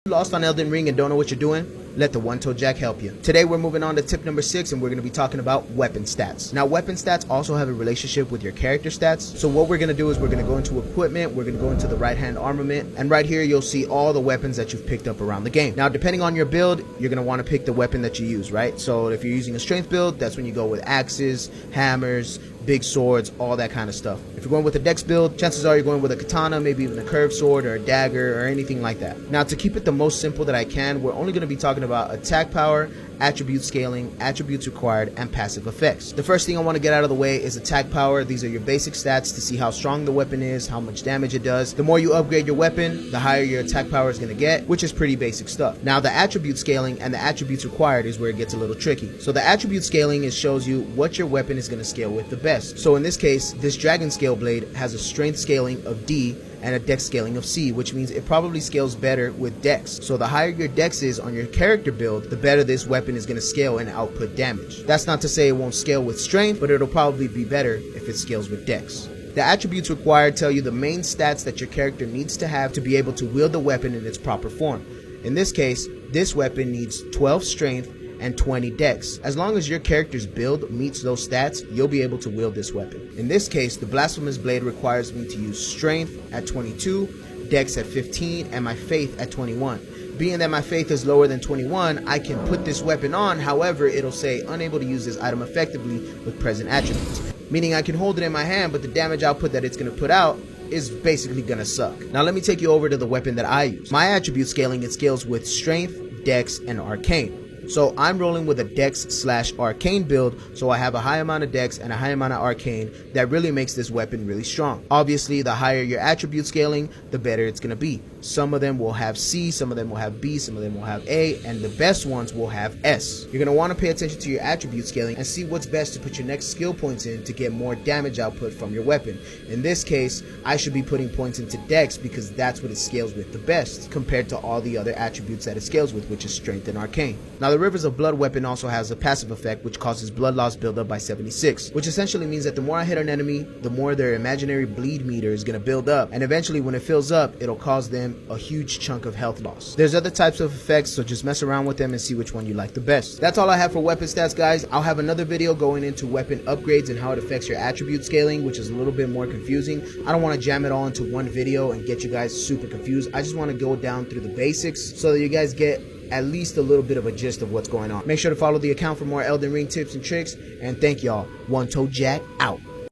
Lost on Elden Ring and don't know what you're doing? Let the OneToedJack help you. Today we're moving on to tip number 6 and we're going to be talking about weapon stats. Now weapon stats also have a relationship with your character stats. So what we're going to do is we're going to go into equipment, we're going to go into the right hand armament, and right here you'll see all the weapons that you've picked up around the game. Now depending on your build, you're going to want to pick the weapon that you use, right? So if you're using a strength build, that's when you go with axes, hammers, big swords, all that kind of stuff. If you're going with a dex build, chances are you're going with a katana, maybe even a curved sword or a dagger or anything like that. Now to keep it the most simple that I can, we're only going to be talking about attack power, attribute scaling, attributes required, and passive effects. The first thing I want to get out of the way is attack power. These are your basic stats to see how strong the weapon is, how much damage it does. The more you upgrade your weapon, the higher your attack power is going to get, which is pretty basic stuff. Now the attribute scaling and the attributes required is where it gets a little tricky. So the attribute scaling shows you what your weapon is going to scale with the best. So in this case, this dragon scale blade has a strength scaling of D and a dex scaling of C, which means it probably scales better with dex. So the higher your dex is on your character build, the better this weapon is going to scale and output damage. That's not to say it won't scale with strength, but it'll probably be better if it scales with dex. The attributes required tell you the main stats that your character needs to have to be able to wield the weapon in its proper form. In this case, this weapon needs 12 strength and 20 dex. As long as your character's build meets those stats, you'll be able to wield this weapon. In this case, the blasphemous blade requires me to use strength at 22, dex at 15, and my faith at 21. Being that my faith is lower than 21, I can put this weapon on, however, it'll say unable to use this item effectively with present attributes. Meaning I can hold it in my hand, but the damage output that it's going to put out is basically going to suck. Now let me take you over to the weapon that I use. My attribute scaling, it scales with strength, dex, and arcane. So I'm rolling with a dex/arcane build, so I have a high amount of dex and a high amount of arcane that really makes this weapon really strong. Obviously, the higher your attribute scaling, the better it's going to be. Some of them will have C, some of them will have B, some of them will have A, and the best ones will have S. You're going to want to pay attention to your attribute scaling and see what's best to put your next skill points in to get more damage output from your weapon. In this case, I should be putting points into dex because that's what it scales with the best compared to all the other attributes that it scales with, which is strength and arcane. Now the Rivers of Blood weapon also has a passive effect which causes blood loss buildup by 76, which essentially means that the more I hit an enemy, the more their imaginary bleed meter is going to build up, and eventually when it fills up, it'll cause them a huge chunk of health loss. There's other types of effects, so just mess around with them and see which one you like the best. That's all I have for weapon stats, guys. I'll have another video going into weapon upgrades and how it affects your attribute scaling, which is a little bit more confusing. I don't want to jam it all into one video and get you guys super confused. I just want to go down through the basics so that you guys get at least a little bit of a gist of what's going on. Make sure to follow the account for more Elden Ring tips and tricks, and thank y'all. OneToedJack out.